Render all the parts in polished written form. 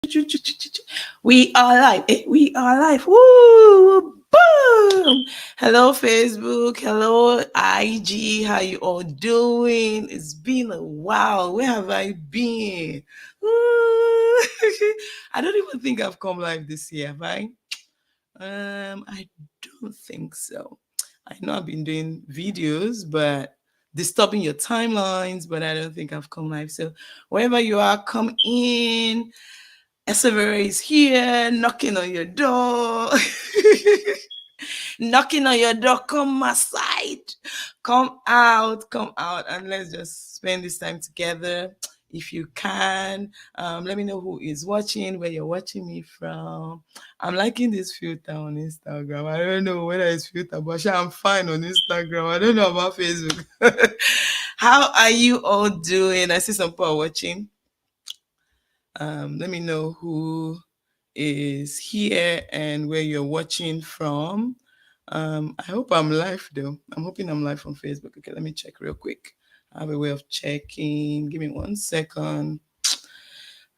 We are live. We are live. Woo! Boom! Hello, Facebook. Hello, IG. How you all doing? It's been a while. Where have I been? Woo! I don't even think I've come live this year, have I? I don't think so. I know I've been doing videos, but disturbing your timelines, but I don't think I've come live. So wherever you are, come in. Esevera is here, knocking on your door. Knocking on your door, come my side. Come out, and let's just spend this time together. If you can, let me know who is watching, where you're watching me from. I'm liking this filter on Instagram. I don't know whether it's filter, but I'm fine on Instagram. I don't know about Facebook. How are you all doing? I see some people are watching. Let me know who is here and where you're watching from. I hope I'm live though. I'm hoping I'm live on Facebook. Okay, let me check real quick. I have a way of checking. Give me 1 second.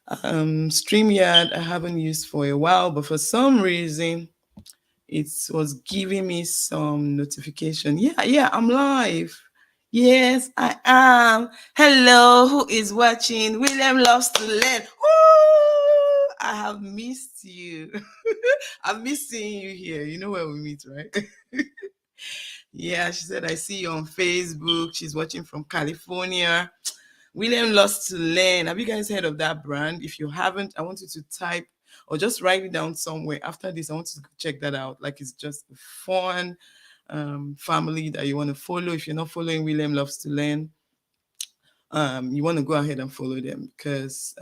StreamYard I haven't used for a while, but for some reason it was giving me some notification. Yeah, I'm live. Yes, I am. Hello, who is watching? William loves to learn. Woo! I have missed you. I've missed seeing you here. You know where we meet, right? Yeah, she said, I see you on Facebook. She's watching from California. William loves to learn. Have you guys heard of that brand? If you haven't, I want you to type or just write it down somewhere. After this, I want you to check that out. Like it's just a fun family that you want to follow. If you're not following William Loves to Learn, you want to go ahead and follow them because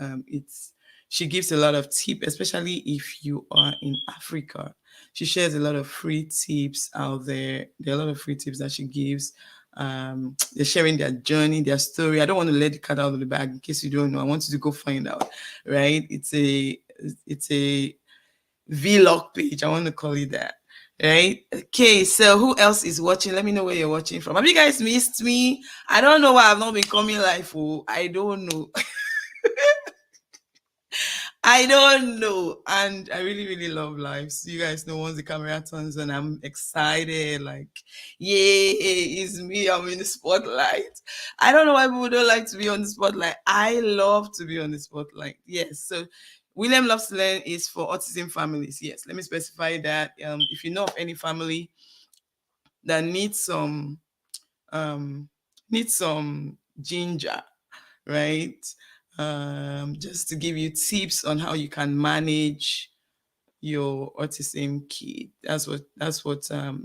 she gives a lot of tips, especially if you are in Africa. She shares a lot of free tips out there. There are a lot of free tips that she gives. They're sharing their journey, their story. I don't want to let the cat out of the bag in case you don't know. I want you to go find out, right? It's a vlog page. I want to call it that. Right? Okay, so who else is watching? Let me know where you're watching from. Have you guys missed me? I don't know why I've not been coming live. Oh, I don't know. I don't know. And I really, really love live. So you guys know once the camera turns on, I'm excited. Like, yay, it's me. I'm in the spotlight. I don't know why people don't like to be on the spotlight. I love to be on the spotlight. Yes. So William Loves to Learn is for autism families. Yes. Let me specify that. If you know of any family that um needs some ginger, right? Just to give you tips on how you can manage your autism kid. That's what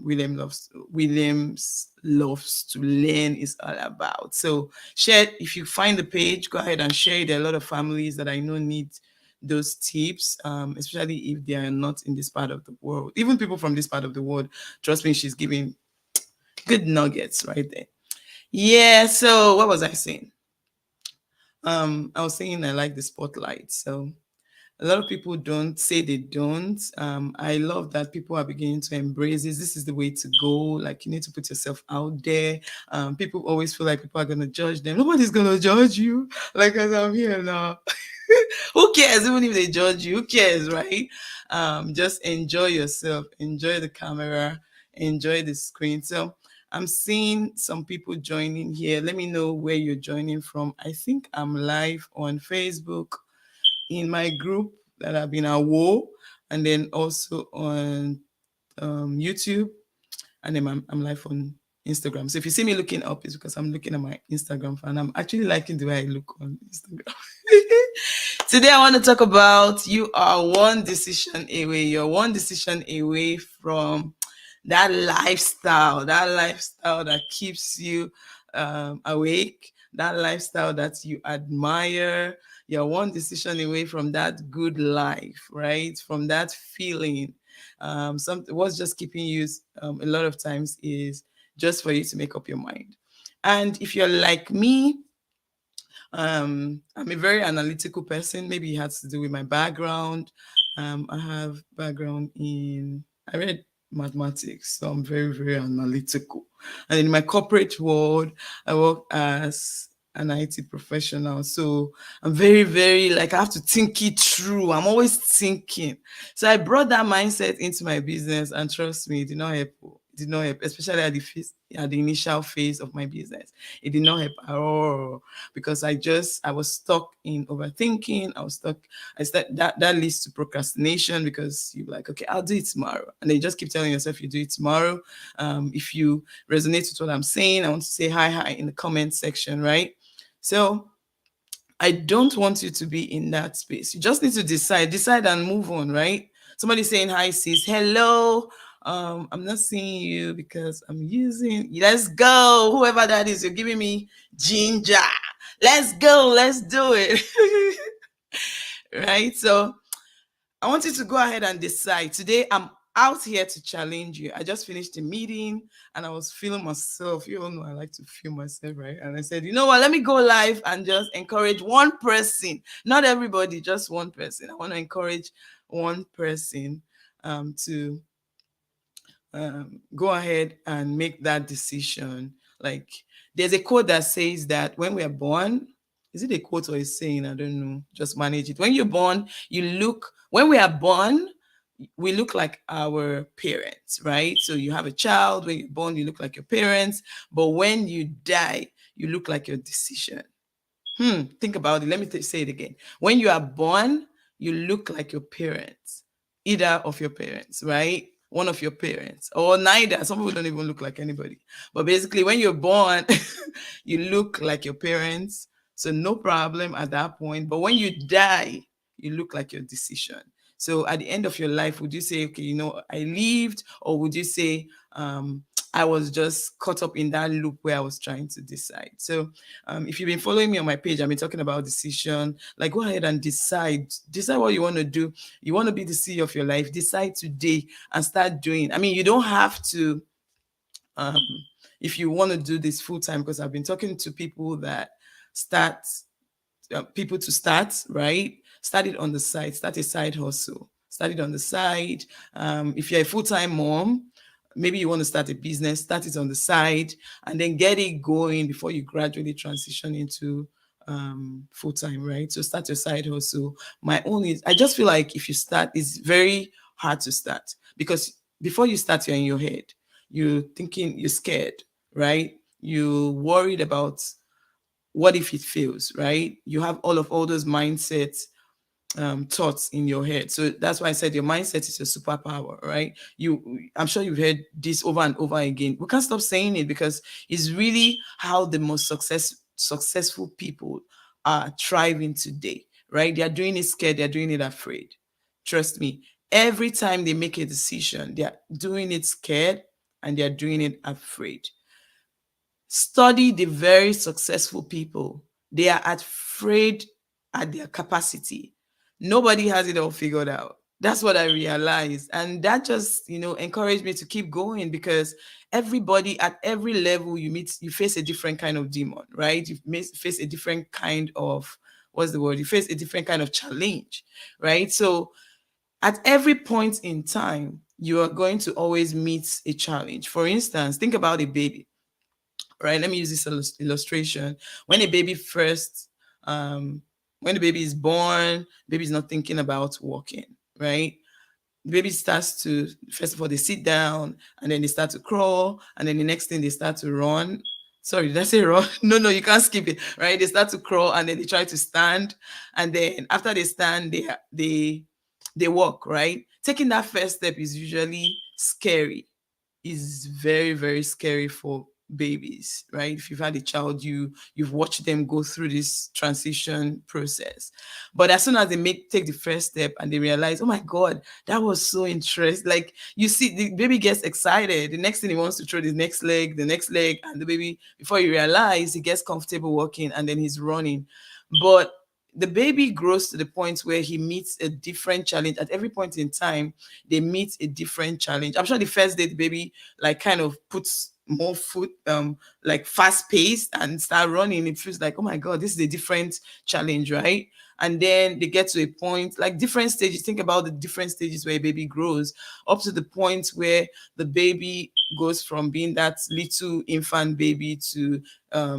Williams loves to learn is all about. So share, if you find the page, go ahead and share it. There are a lot of families that I know need those tips, especially if they are not in this part of the world. Even people from this part of the world, trust me, she's giving good nuggets right there. Yeah, so what was I saying? I was saying I like the spotlight. So a lot of people don't say they don't. I love that people are beginning to embrace this. This is the way to go. Like you need to put yourself out there. People always feel like people are gonna judge them. Nobody's gonna judge you. Like as I'm here now. Who cares? Even if they judge you, who cares, right? Just enjoy yourself, enjoy the camera, enjoy the screen. So I'm seeing some people joining here. Let me know where you're joining from. I think I'm live on Facebook in my group that I've been at war, and then also on YouTube, and then I'm live on Instagram. So if you see me looking up, it's because I'm looking at my Instagram and I'm actually liking the way I look on Instagram. Today I want to talk about you are one decision away. You're one decision away from that lifestyle that keeps you awake, that lifestyle that you admire. You're one decision away from that good life, right? From that feeling. What's just keeping you a lot of times is just for you to make up your mind. And if you're like me, I'm a very analytical person. Maybe it has to do with my background. I have background I read mathematics, so I'm very, very analytical. And in my corporate world, I work as an IT professional. So I'm very, very like I have to think it through. I'm always thinking. So I brought that mindset into my business, and trust me, it did not help. It did not help, especially at the initial phase of my business. It did not help at all because I was stuck in overthinking. I was stuck. That leads to procrastination because you're like, okay, I'll do it tomorrow, and then you just keep telling yourself you do it tomorrow. If you resonate with what I'm saying, I want to say hi in the comment section, right? So I don't want you to be in that space. You just need to decide and move on, right? Somebody saying hi, sis. Hello. I'm not seeing you because I'm using. Let's go. Whoever that is, you're giving me ginger. Let's go. Let's do it. Right. So I want you to go ahead and decide. Today, I'm out here to challenge you. I just finished a meeting and I was feeling myself. You all know I like to feel myself, right? And I said, you know what? Let me go live and just encourage one person. Not everybody, just one person. I want to encourage one person to go ahead and make that decision. Like, there's a quote that says that when we are born, is it a quote or a saying? I don't know. Just manage it. When you're born, when we are born, we look like our parents, right? So you have a child, when you're born, you look like your parents. But when you die, you look like your decision. Think about it. Let me say it again. When you are born, you look like your parents, either of your parents, right? One of your parents, or neither. Some people don't even look like anybody. But basically, when you're born, you look like your parents. So no problem at that point. But when you die, you look like your decision. So at the end of your life, would you say, okay, I lived, or would you say, I was just caught up in that loop where I was trying to decide? So if you've been following me on my page, I've been talking about decision. Like, go ahead and decide what you want to do. You want to be the CEO of your life. Decide today and start doing. I mean, you don't have to, if you want to do this full time, because I've been talking to people that start people to start, right? Start it on the side, start a side hustle, start it on the side. If you're a full-time mom, maybe you want to start a business, start it on the side, and then get it going before you gradually transition into full-time, right? So start your side hustle. My own is, I just feel like if you start, it's very hard to start because before you start, you're in your head. You're thinking, you're scared, right? You're worried about what if it fails, right? You have all those mindset thoughts in your head. So that's why I said your mindset is your superpower, right? I'm sure you've heard this over and over again. We can't stop saying it because it's really how the most successful people are thriving today, right? They are doing it scared, they're doing it afraid. Trust me, every time they make a decision, they are doing it scared and they're doing it afraid. Study the very successful people. They are afraid at their capacity. Nobody has it all figured out. That's what I realized. And that just, encouraged me to keep going because everybody at every level you meet, you face a different kind of demon, right? You face a different kind of, what's the word? You face a different kind of challenge, right? So at every point in time, you are going to always meet a challenge. For instance, think about a baby, right? Let me use this illustration. When a baby first, when the baby is born, baby is not thinking about walking, right? The baby starts to, first of all, they sit down and then they start to crawl. And then the next thing they start to run. Sorry, did I say run? No, you can't skip it, right? They start to crawl and then they try to stand. And then after they stand, they walk, right? Taking that first step is usually scary, is very, very scary for babies, right? If you've had a child, you've watched them go through this transition process. But as soon as they take the first step and they realize, oh my God, that was so interesting. Like, you see the baby gets excited. The next thing he wants to throw the next leg, and the baby, before you realize, he gets comfortable walking and then he's running. But the baby grows to the point where he meets a different challenge. At every point in time, they meet a different challenge. I'm sure the first day the baby like kind of puts more foot, like fast paced and start running. It feels like, oh my God, this is a different challenge, right? And then they get to a point, like different stages. Think about the different stages where a baby grows up to the point where the baby goes from being that little infant baby to,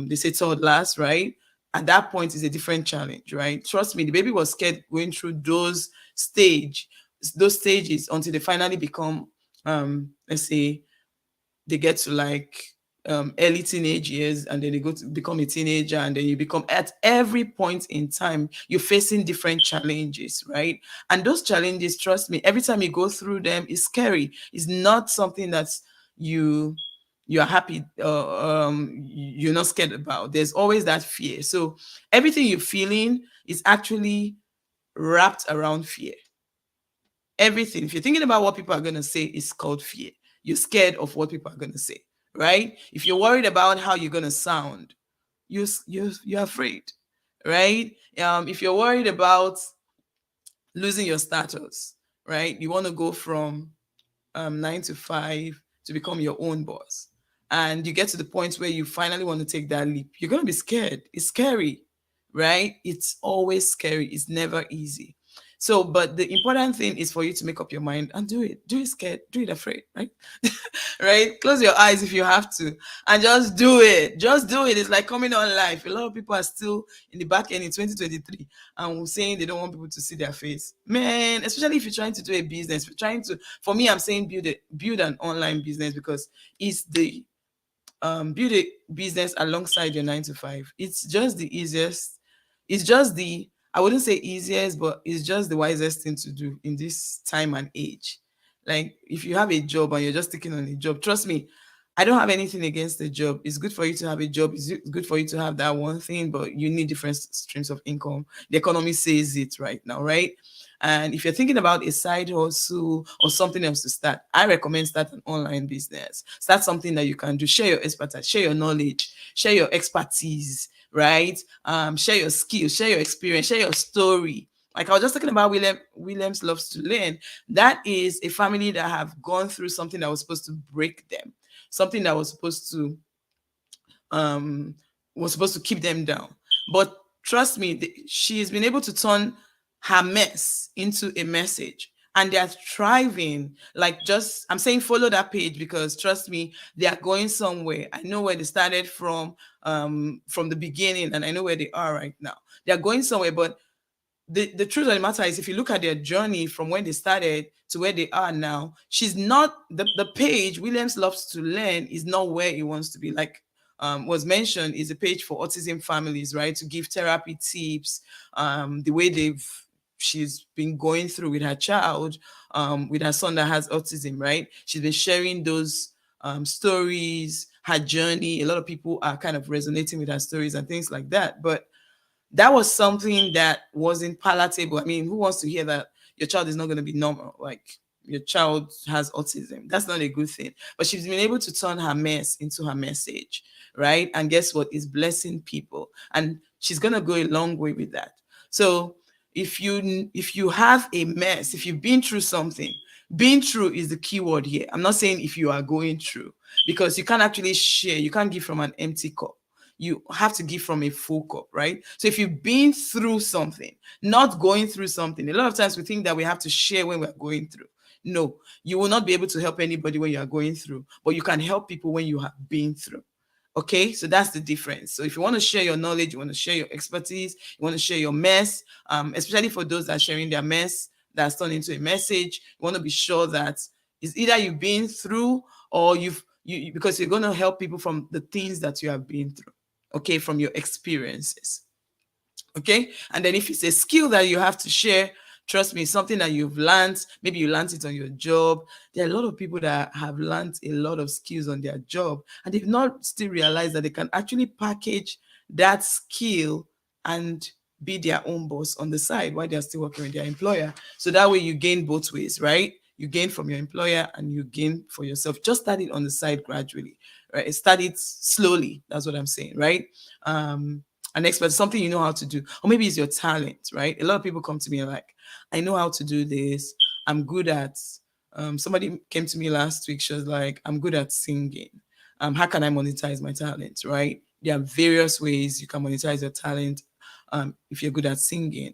they say toddlers, right? at that point is a different challenge, right? Trust me, the baby was scared going through those stages until they finally become, let's say, they get to like early teenage years, and then they go to become a teenager, and then you become, at every point in time you're facing different challenges, right? And those challenges, trust me, every time you go through them, it's scary. It's not something that's you you're happy, you're not scared about. There's always that fear. So everything you're feeling is actually wrapped around fear. Everything, if you're thinking about what people are going to say, is called fear. You're scared of what people are going to say, right? If you're worried about how you're going to sound, you're afraid, right? If you're worried about losing your status, right, you want to go from 9 to 5 to become your own boss, and you get to the point where you finally want to take that leap, you're going to be scared. It's scary, right? It's always scary. It's never easy. So, but the important thing is for you to make up your mind and do it. Do it scared, do it afraid, right? Right? Close your eyes if you have to, and just do it. Just do it. It's like coming on life. A lot of people are still in the back end in 2023 and saying they don't want people to see their face. Man, especially if you're trying to do a business, if you're trying to, for me, I'm saying build an online business, because it's the build a business alongside your 9 to 5. It's just the easiest. It's just the, I wouldn't say easiest, but it's just the wisest thing to do in this time and age. Like, if you have a job and you're just taking on a job, trust me, I don't have anything against the job. It's good for you to have a job. It's good for you to have that one thing, but you need different streams of income. The economy says it right now, right? And if you're thinking about a side hustle or something else to start, I recommend start an online business. Start something that you can do. Share your expertise, share your knowledge, share your expertise, right? Share your skills, share your experience, share your story. Like I was just talking about Williams Loves to Learn. That is a family that have gone through something that was supposed to break them, something that um was supposed to keep them down. But trust me, she's been able to turn her mess into a message, and they are thriving. Like, just, I'm saying follow that page, because trust me, they are going somewhere. I know where they started from the beginning, and I know where they are right now. They are going somewhere. But the truth of the matter is, if you look at their journey from when they started to where they are now, she's not, the page Williams Loves to Learn is not where it wants to be. Like was mentioned, is a page for autism families, right? To give therapy tips, the way she's been going through with her child, with her son that has autism, right? She's been sharing those stories, her journey. A lot of people are kind of resonating with her stories and things like that. But that was something that wasn't palatable. I mean, who wants to hear that your child is not going to be normal? Like, your child has autism. That's not a good thing. But she's been able to turn her mess into her message, right? And guess what? It's blessing people. And she's going to go a long way with that. So if you have a mess, if you've been through something, being through is the key word here. I'm not saying if you are going through, because you can't actually share. You can't give from an empty cup. You have to give from a full cup, right? So if you've been through something, not going through something, a lot of times we think that we have to share when we're going through. No, you will not be able to help anybody when you are going through, but you can help people when you have been through. Okay, so that's the difference. So if you want to share your knowledge, you want to share your expertise, you want to share your mess, especially for those that are sharing their mess that's turned into a message, you want to be sure that it's either you've been through, or because you're going to help people from the things that you have been through, okay, from your experiences. Okay, and then if it's a skill that you have to share, trust me, something that you've learned, maybe you learned it on your job. There are a lot of people that have learned a lot of skills on their job, and they've not still realized that they can actually package that skill and be their own boss on the side while they're still working with their employer. So that way you gain both ways, right? You gain from your employer and you gain for yourself. Just start it on the side gradually, right? Start it slowly. That's what I'm saying, right? An expert, something you know how to do, or maybe it's your talent, right? A lot of people come to me like, I know how to do this. I'm good at. Somebody came to me last week. She was like, I'm good at singing. How can I monetize my talent, right? There are various ways you can monetize your talent. If you're good at singing,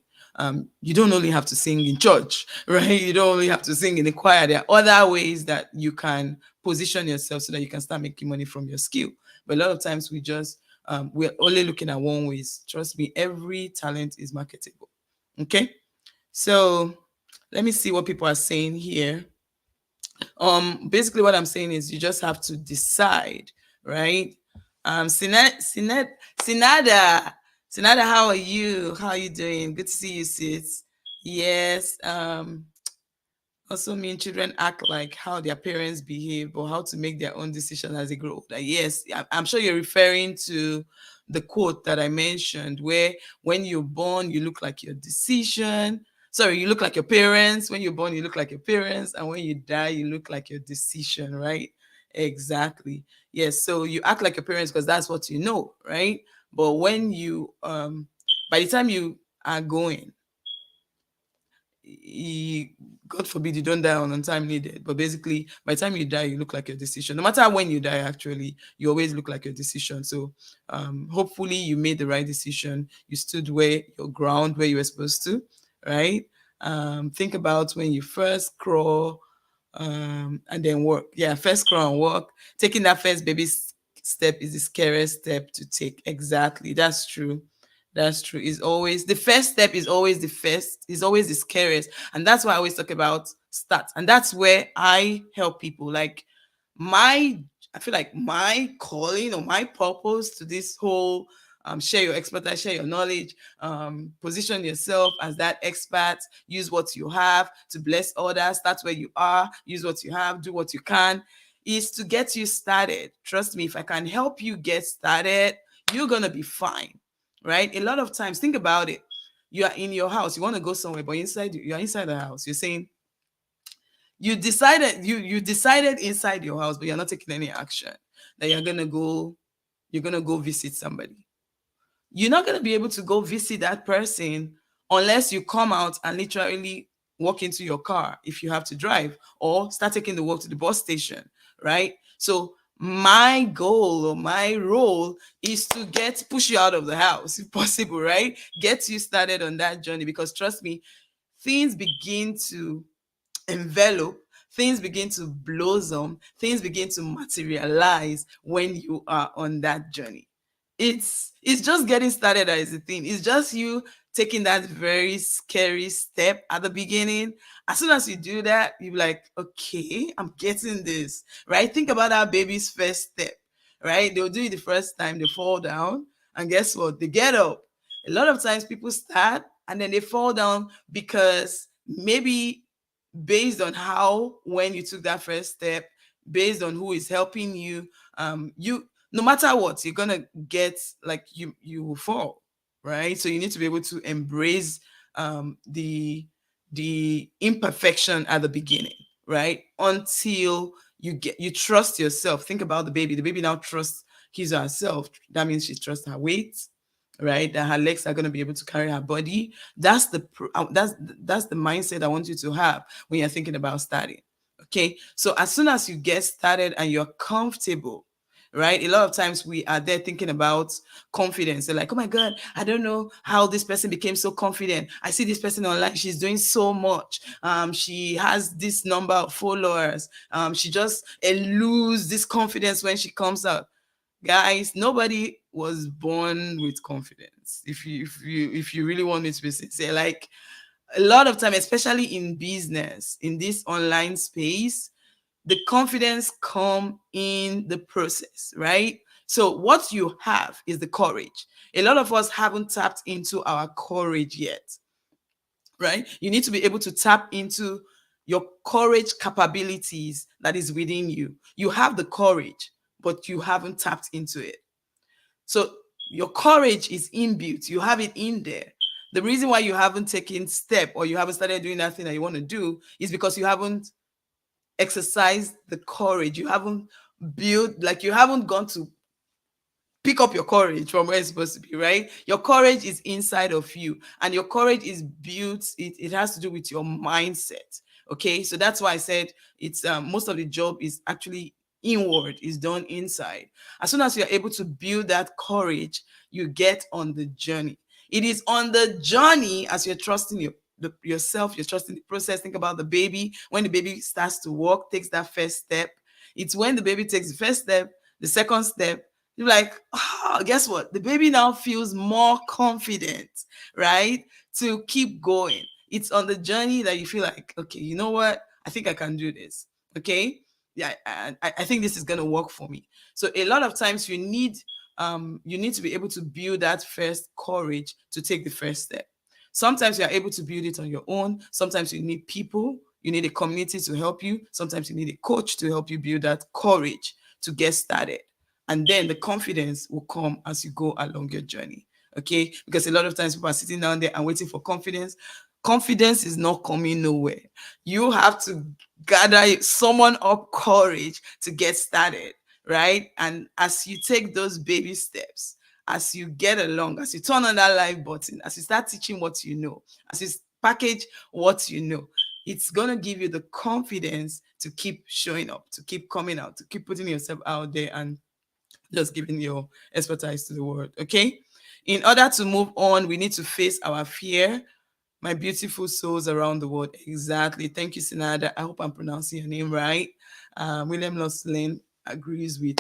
you don't only have to sing in church, right? You don't only have to sing in the choir. There are other ways that you can position yourself so that you can start making money from your skill. But a lot of times we just we're only looking at one ways. Trust me, every talent is marketable. Okay, so let me see what people are saying here. Basically what I'm saying is you just have to decide, right? Sinada, Sinada, how are you? How are you doing? Good to see you, sis. Yes. Also mean children act like how their parents behave or how to make their own decisions as they grow older. Yes, I'm sure you're referring to the quote that I mentioned, where when you're born, you look like your decision. Sorry, you look like your parents. When you're born, you look like your parents. And when you die, you look like your decision, right? Exactly. Yes. So you act like your parents because that's what you know, right? But when you, by the time you are going, you, God forbid you don't die on untimely death, but basically by the time you die, you look like your decision. No matter when you die, actually, you always look like your decision. So hopefully you made the right decision. You stood where your ground where you were supposed to, right? Think about when you first crawl and then work. Yeah, first crawl and work. Taking that first baby step is the scariest step to take. Exactly. That's true. That's true. Is always the first step is always the first, is always the scariest. And that's why I always talk about start. And that's where I help people. Like my I feel like my calling or my purpose to this whole share your expertise, share your knowledge, position yourself as that expert, use what you have to bless others, start where you are, use what you have, do what you can, is to get you started. Trust me, if I can help you get started, you're going to be fine, right? A lot of times, think about it. You are in your house, you want to go somewhere, but you're inside the house. You're saying, you decided inside your house, but you're not taking any action that you're gonna go visit somebody. You're not going to be able to go visit that person unless you come out and literally walk into your car if you have to drive, or start taking the walk to the bus station, right? So my goal or my role is to push you out of the house if possible, right? Get you started on that journey, because trust me, things begin to envelop, things begin to blossom, things begin to materialize when you are on that journey. It's just getting started that is the thing. It's just you taking that very scary step at the beginning. As soon as you do that, you're like, okay, I'm getting this, right? Think about our baby's first step, right? They'll do it the first time, they fall down, and guess what? They get up. A lot of times people start and then they fall down because maybe based on how when you took that first step, based on who is helping you, you, no matter what, you're gonna get, like, you will fall, right? So you need to be able to embrace the imperfection at the beginning, right? Until you trust yourself. Think about the baby. The baby now trusts his or herself. That means she trusts her weight, right? That her legs are going to be able to carry her body. That's the mindset I want you to have when you're thinking about starting. Okay, so as soon as you get started and you're comfortable, right? A lot of times we are there thinking about confidence. They're like, oh my God, I don't know how this person became so confident. I see this person online, she's doing so much. She has this number of followers. She just lose this confidence when she comes out. Guys, nobody was born with confidence. If you really want me to be sincere, like, a lot of time, especially in business, in this online space, the confidence come in the process, right? So what you have is the courage. A lot of us haven't tapped into our courage yet, right? You need to be able to tap into your courage capabilities that is within you. You have the courage, but you haven't tapped into it. So your courage is inbuilt. You have it in there. The reason why you haven't taken step or you haven't started doing that thing that you want to do is because you haven't exercised the courage. You haven't built, like, you haven't gone to pick up your courage from where it's supposed to be, right? Your courage is inside of you, and your courage is built, it has to do with your mindset. Okay, so that's why I said it's most of the job is actually inward, is done inside. As soon as you're able to build that courage, you get on the journey. It is on the journey, as you're trusting yourself, you're trusting the process. Think about the baby. When the baby starts to walk, takes that first step, it's when the baby takes the first step, the second step, You're like, oh, guess what? The baby now feels more confident, right? To keep going. It's on the journey that you feel like, okay, you know what? I think I can do this. Okay. Yeah, I think this is gonna work for me. So a lot of times you need to be able to build that first courage to take the first step. Sometimes you are able to build it on your own. Sometimes you need people, you need a community to help you. Sometimes you need a coach to help you build that courage to get started. And then the confidence will come as you go along your journey. Okay. Because a lot of times people are sitting down there and waiting for confidence. Confidence is not coming nowhere. You have to gather someone up courage to get started, right? And as you take those baby steps, as you get along, as you turn on that live button, as you start teaching what you know, as you package what you know, it's going to give you the confidence to keep showing up, to keep coming out, to keep putting yourself out there and just giving your expertise to the world. Okay. In order to move on, we need to face our fear. My beautiful souls around the world. Exactly. Thank you, Sinada. I hope I'm pronouncing your name right. William Loslin agrees with.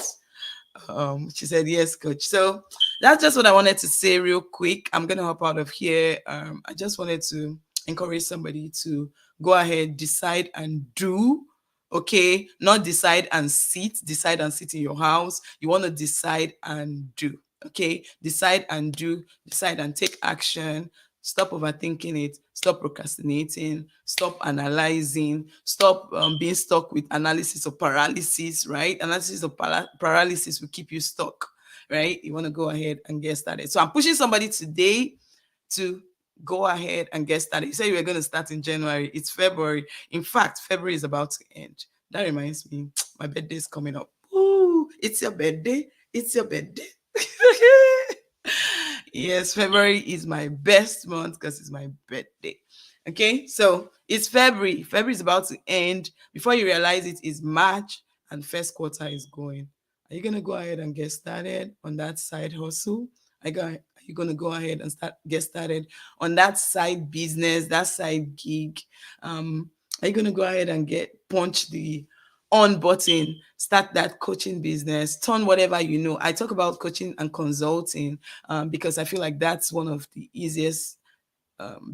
She said, yes, coach. So that's just what I wanted to say real quick. I'm going to hop out of here. I just wanted to encourage somebody to go ahead, decide and do. Okay. Not decide and sit in your house. You want to decide and do. Okay. Decide and do, decide and take action. Stop overthinking it. Stop procrastinating. Stop analyzing. Stop being stuck with analysis of paralysis, right? Analysis of paralysis will keep you stuck, right? You want to go ahead and get started. So I'm pushing somebody today to go ahead and get started. You said you were going to start in January. It's February. In fact, February is about to end. That reminds me, my birthday is coming up. Ooh, it's your birthday. It's your birthday. Yes, February is my best month because it's my birthday. Okay, so it's February. February is about to end. Before you realize it, is March and first quarter is going. Are you gonna go ahead and get started on that side hustle? Are you gonna go ahead and get started on that side business, that side gig? Are you gonna go ahead and punch the on button, start that coaching business, turn whatever you know? I talk about coaching and consulting because I feel like that's one of the easiest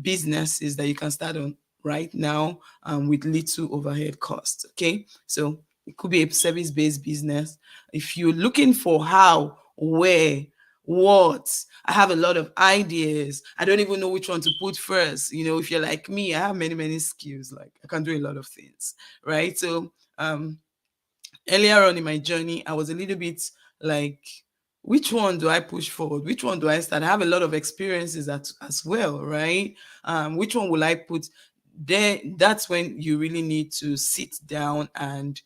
businesses that you can start on right now with little overhead costs. Okay, so it could be a service-based business. If you're looking for how, where, what, I have a lot of ideas. I don't even know which one to put first. You know, if you're like me, I have many skills. Like I can do a lot of things, right? So earlier on in my journey, I was a little bit like, which one do I push forward? Which one do I start? I have a lot of experiences as well, right? Which one will I put there? That's when you really need to sit down and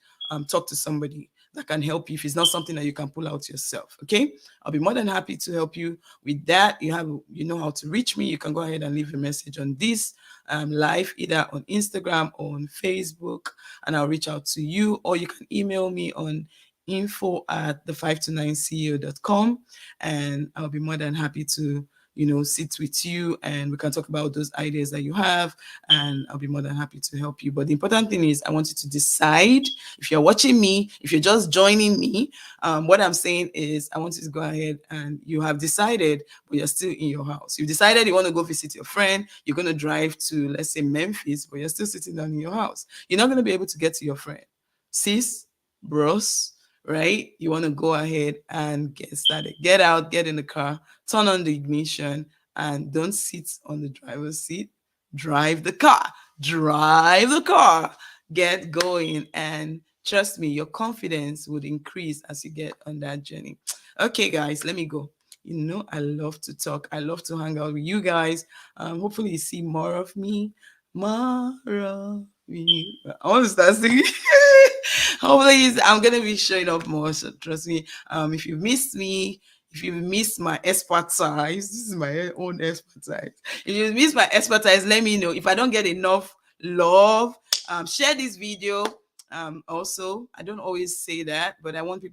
talk to somebody that can help you if it's not something that you can pull out yourself. Okay, I'll be more than happy to help you with that. You know how to reach me. You can go ahead and leave a message on this live, either on Instagram or on Facebook, and I'll reach out to you, or you can email me on info@the529ceo.com, and I'll be more than happy to sit with you and we can talk about those ideas that you have, and I'll be more than happy to help you. But the important thing is I want you to decide. If you're watching me, if you're just joining me, what I'm saying is I want you to go ahead and you have decided, but you're still in your house. You've decided you want to go visit your friend. You're going to drive to, let's say, Memphis, but you're still sitting down in your house. You're not going to be able to get to your friend. Sis, bros, right? You want to go ahead and get started. Get out, get in the car, turn on the ignition, and don't sit on the driver's seat. Drive the car. Drive the car. Get going. And trust me, your confidence would increase as you get on that journey. Okay, guys, let me go. You know, I love to talk. I love to hang out with you guys. Hopefully, you see more of me. More of you. I want to start singing. Hopefully, I'm gonna be showing up more. So trust me. If you missed me, if you missed my expertise, this is my own expertise. If you miss my expertise, let me know. If I don't get enough love, share this video. Also, I don't always say that, but I want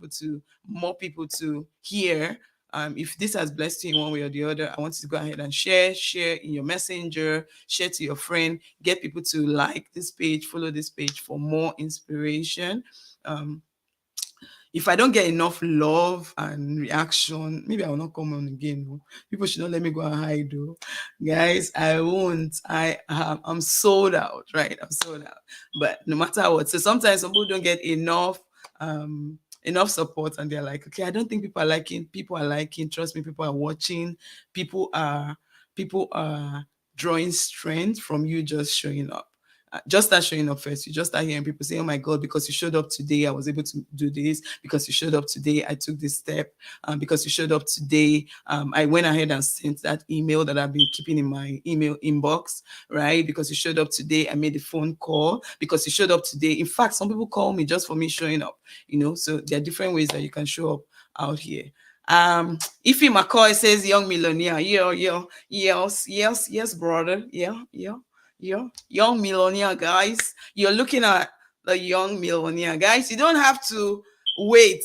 more people to hear. If this has blessed you in one way or the other, I want you to go ahead and share in your messenger, share to your friend, get people to like this page, follow this page for more inspiration. Um, If I don't get enough love and reaction, maybe I will not come on again. Oh. People should not let me go and hide, though. Guys, I won't. I'm sold out, right? I'm sold out. But no matter what, so sometimes some people don't get enough support, and they're like, okay, I don't think people are liking. People are liking. Trust me, people are watching. People are people are drawing strength from you just showing up. Just start showing up first. You just start hearing people say, "Oh my God, because you showed up today, I was able to do this. Because you showed up today, I took this step. Because you showed up today, I went ahead and sent that email that I've been keeping in my email inbox, right? Because you showed up today, I made a phone call. Because you showed up today. In fact, some people call me just for me showing up. So there are different ways that you can show up out here. Ify McCoy says young millionaire. Yes, brother. Yeah, young millionaire, guys. You're looking at the young millionaire, guys. You don't have to wait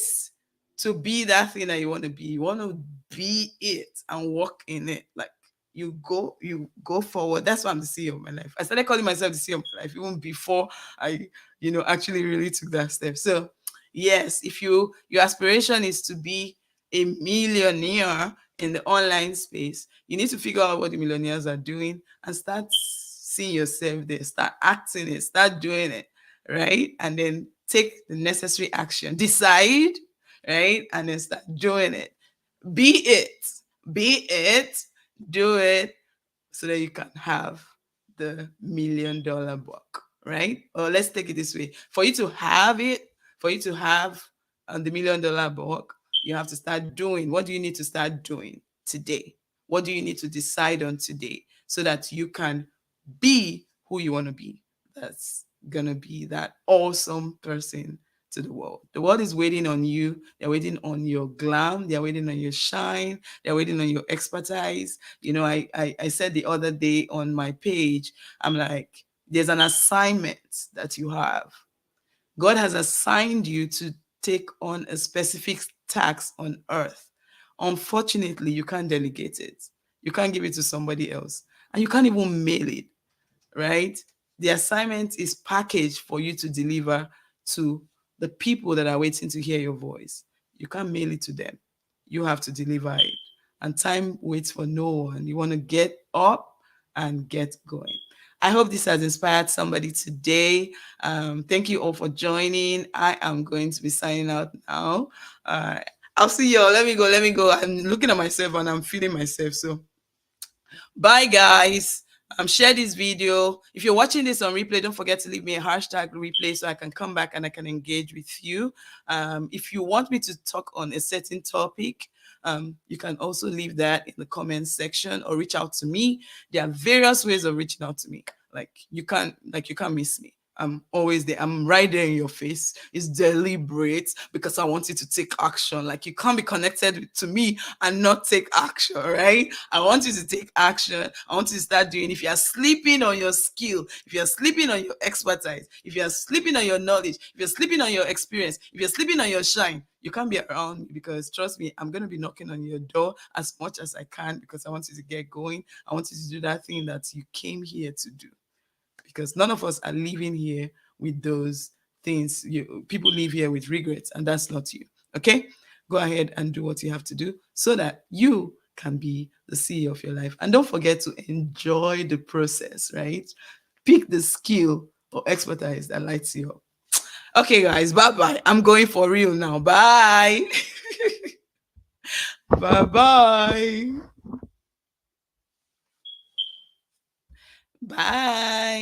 to be that thing that you want to be. You want to be it and walk in it. Like you go forward. That's why I'm the CEO of my life. I started calling myself the CEO of my life even before I, actually really took that step. So yes, if your aspiration is to be a millionaire in the online space, you need to figure out what the millionaires are doing and start seeing yourself there, start acting it, start doing it, right? And then take the necessary action, decide, right? And then start doing it. Be it, be it, do it, so that you can have the $1 million book, right? Or let's take it this way: for you to have it, for you to have the $1 million book, you have to start doing. What do you need to start doing today? What do you need to decide on today so that you can be who you want to be? That's gonna be that awesome person to the world. The world is waiting on you. They're waiting on your glam. They're waiting on your shine. They're waiting on your expertise. I said the other day on my page, I'm like, there's an assignment that you have. God has assigned you to take on a specific task on earth. Unfortunately, you can't delegate it. You can't give it to somebody else. And you can't even mail it, right? The assignment is packaged for you to deliver to the people that are waiting to hear your voice. You can't mail it to them. You have to deliver it. And time waits for no one. You want to get up and get going. I hope this has inspired somebody today. Thank you all for joining. I am going to be signing out now. I'll see y'all. Let me go. Let me go. I'm looking at myself and I'm feeling myself. So bye, guys. Share this video. If you're watching this on replay, don't forget to leave me a hashtag replay so I can come back and I can engage with you. If you want me to talk on a certain topic, you can also leave that in the comments section or reach out to me. There are various ways of reaching out to me. You can't miss me. I'm always there. I'm right there in your face. It's deliberate because I want you to take action. Like, you can't be connected to me and not take action, right? I want you to take action. I want you to start doing. If you're sleeping on your skill, if you're sleeping on your expertise, if you're sleeping on your knowledge, if you're sleeping on your experience, if you're sleeping on your shine, you can't be around me, because trust me, I'm going to be knocking on your door as much as I can, because I want you to get going. I want you to do that thing that you came here to do, because none of us are living here with those things. People live here with regrets, and that's not you. Okay, go ahead and do what you have to do so that you can be the CEO of your life. And don't forget to enjoy the process, right? Pick the skill or expertise that lights you up. Okay, guys, bye bye. I'm going for real now. Bye. Bye bye. Bye.